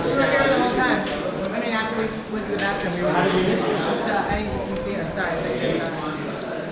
We were here the whole time. I mean, after we went to the bathroom, we were. How did we miss you? I just didn't see her. Sorry. I thought you saw her.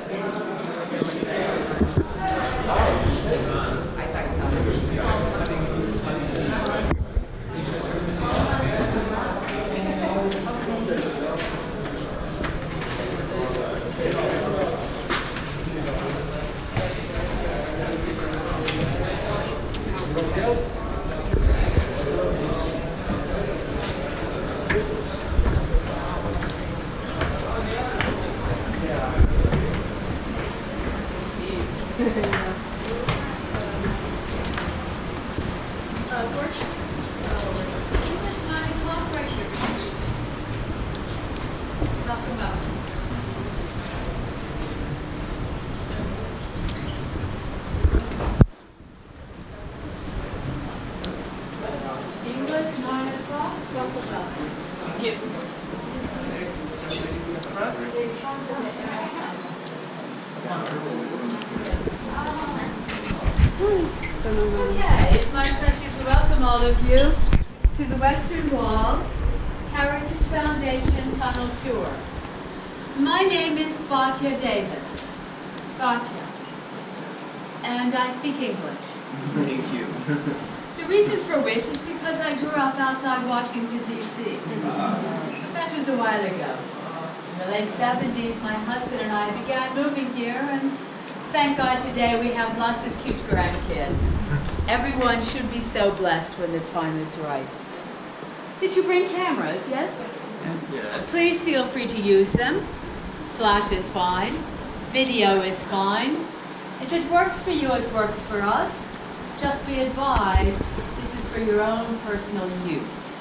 Okay, it's my pleasure to welcome all of you to the Western Wall Heritage Foundation Tunnel Tour. My name is Batya Davis. Batya. And I speak English. Thank you. The reason for which is because I grew up outside Washington, D.C. But that was a while ago. In the late 70s, my husband and I began moving here, and thank God today we have lots of cute grandkids. Everyone should be so blessed when the time is right. Did you bring cameras, yes? Yes. Please feel free to use them. Flash is fine. Video is fine. If it works for you, it works for us. Just be advised, this is for your own personal use,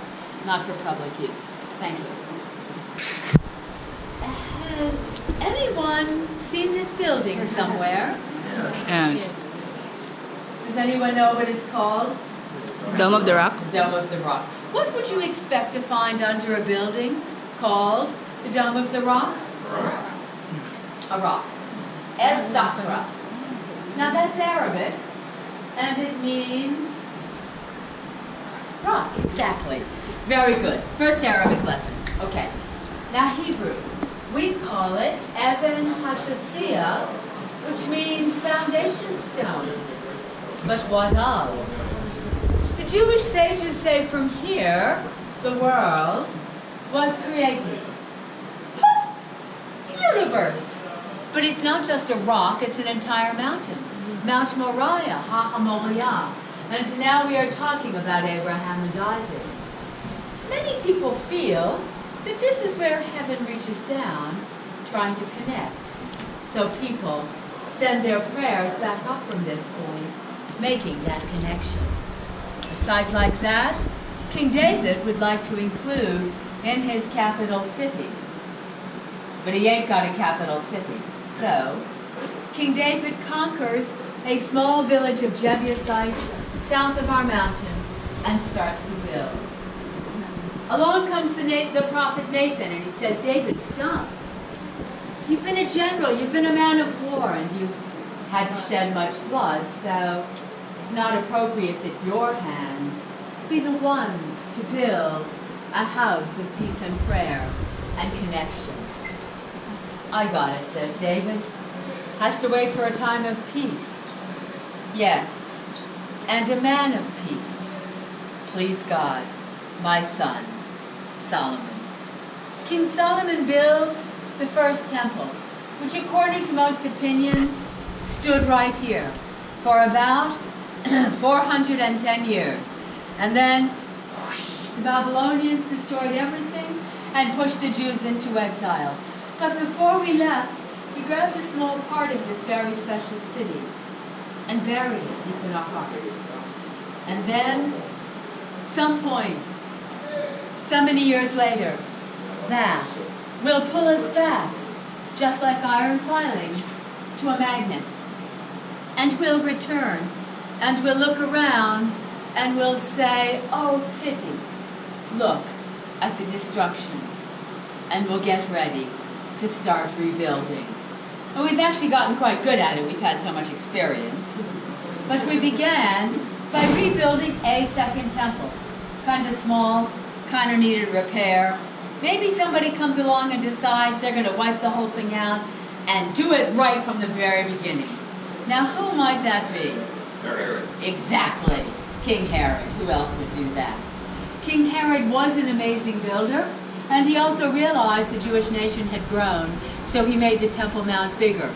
not for public use. Thank you. Has anyone seen this building somewhere? Yes. Does anyone know what it's called? Dome of the Rock. Dome of the Rock. What would you expect to find under a building called the Dome of the Rock? A rock. Es-Sakhra. Now that's Arabic, and it means rock, exactly. Very good. First Arabic lesson. Okay. Now Hebrew. We call it Even Hashasiyah, which means foundation stone. But what of? The Jewish sages say from here, the world was created. Poof! Universe! But it's not just a rock, it's an entire mountain. Mount Moriah, Ha-ha-Moriah. And now we are talking about Abraham and Isaac. Many people feel that this is where heaven reaches down, trying to connect. So people send their prayers back up from this point, making that connection. A site like that, King David would like to include in his capital city. But he ain't got a capital city. So, King David conquers a small village of Jebusites south of our mountain and starts to build. Along comes the prophet Nathan, and he says, David, stop. You've been a general, you've been a man of war, and you've had to shed much blood, so it's not appropriate that your hands be the ones to build a house of peace and prayer and connection. I got it, says David. Has to wait for a time of peace. Yes, and a man of peace. Please God, my son, Solomon. King Solomon builds the first temple, which according to most opinions, stood right here for about 410 years. And then whoosh, the Babylonians destroyed everything and pushed the Jews into exile. But before we left, we grabbed a small part of this very special city and buried it deep in our hearts. And then, some point, so many years later, that will pull us back, just like iron filings, to a magnet. And we'll return, and we'll look around, and we'll say, oh, pity, look at the destruction. And we'll get ready to start rebuilding. Well, we've actually gotten quite good at it. We've had so much experience. But we began by rebuilding a second temple. Kind of small, kind of needed repair. Maybe somebody comes along and decides they're going to wipe the whole thing out and do it right from the very beginning. Now, who might that be? Herod. Exactly. King Herod. Who else would do that? King Herod was an amazing builder, and he also realized the Jewish nation had grown, so he made the Temple Mount bigger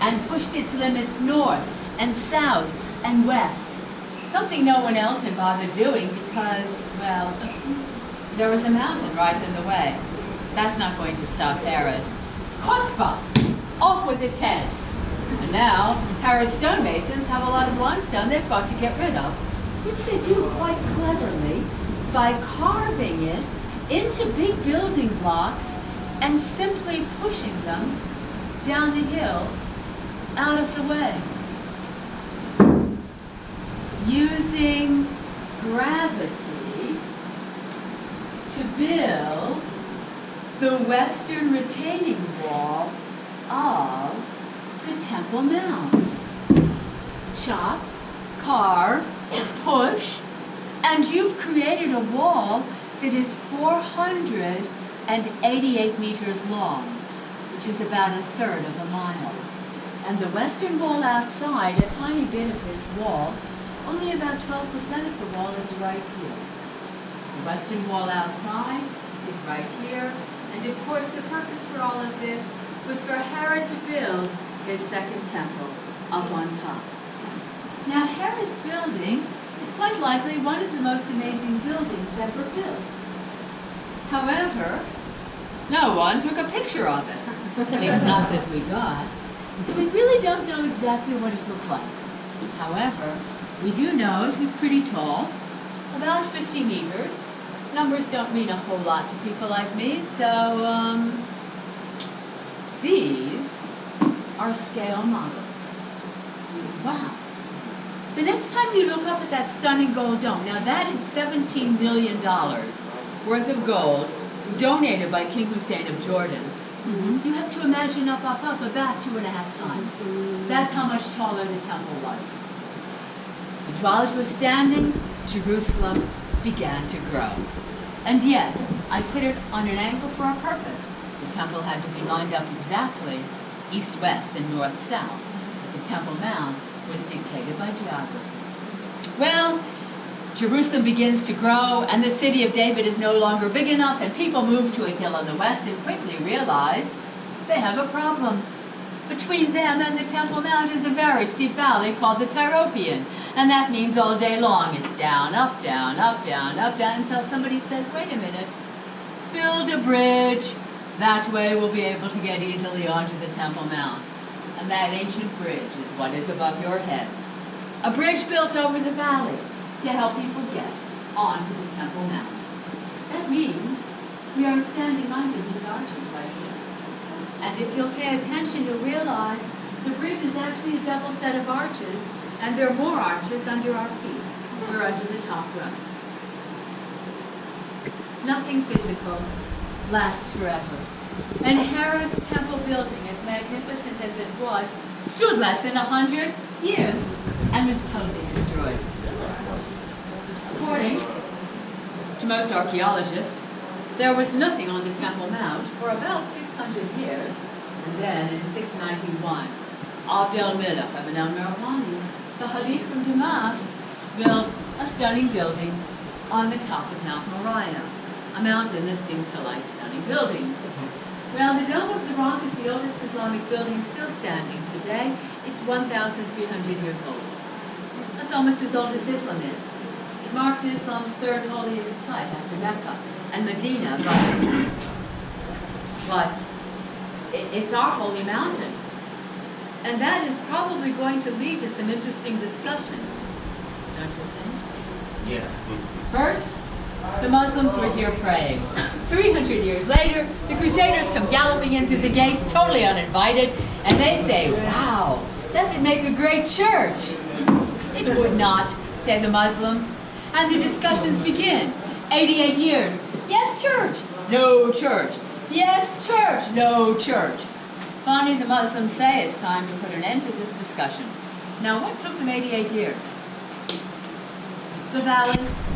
and pushed its limits north and south and west. Something no one else had bothered doing because, well, there was a mountain right in the way. That's not going to stop Herod. Chutzpah! Off with its head. And now, Herod's stonemasons have a lot of limestone they've got to get rid of, which they do quite cleverly by carving it into big building blocks and simply pushing them down the hill out of the way. Using gravity to build the western retaining wall of the Temple Mount. Chop, carve, push, and you've created a wall that is 488 meters long, which is about a third of a mile. And the western wall outside, a tiny bit of this wall, only about 12% of the wall is right here. The western wall outside is right here, and of course the purpose for all of this was for Herod to build his second temple up on top. Now Herod's building is quite likely one of the most amazing buildings ever built. However, no one took a picture of it, at least not that we got, so we really don't know exactly what it looked like. However, we do know it was pretty tall, about 50 meters. Numbers don't mean a whole lot to people like me, so these are scale models. Wow. The next time you look up at that stunning gold dome, now that is $17 million worth of gold donated by King Hussein of Jordan. You have to imagine up, about 2.5 times. That's how much taller the temple was. And while it was standing, Jerusalem began to grow. And yes, I put it on an angle for a purpose. The temple had to be lined up exactly east-west and north-south. But the Temple Mount was dictated by geography. Well, Jerusalem begins to grow, and the city of David is no longer big enough, and people move to a hill on the west and quickly realize they have a problem. Between them and the Temple Mount is a very steep valley called the Tyropoeon, and that means all day long it's down, up, down, up, down, up, down, until somebody says, wait a minute, build a bridge. That way we'll be able to get easily onto the Temple Mount. And that ancient bridge is what is above your heads. A bridge built over the valley to help people get onto the Temple Mount. That means we are standing under these arches right here. And if you'll pay attention, you'll realize the bridge is actually a double set of arches, and there are more arches under our feet. We're under the top row. Nothing physical lasts forever. And Herod's temple building, as magnificent as it was, stood less than 100 years and was totally destroyed. According to most archaeologists, there was nothing on the Temple Mount for about 600 years, and then in 691, Abd al-Millah ibn al-Marwani, the Khalif from Damascus, built a stunning building on the top of Mount Moriah, a mountain that seems to like stunning buildings. Well, the Dome of the Rock is the oldest Islamic building still standing today. It's 1,300 years old. That's almost as old as Islam is. It marks Islam's third holiest site after Mecca and Medina, but it's our holy mountain. And that is probably going to lead to some interesting discussions, don't you think? Yeah. First, the Muslims were here praying. 300 years later, the Crusaders come galloping in through the gates, totally uninvited, and they say, wow, that would make a great church. It would not, say the Muslims. And the discussions begin. 88 years. Yes, church. No church. Yes, church. No church. Finally, the Muslims say it's time to put an end to this discussion. Now, what took them 88 years? The valley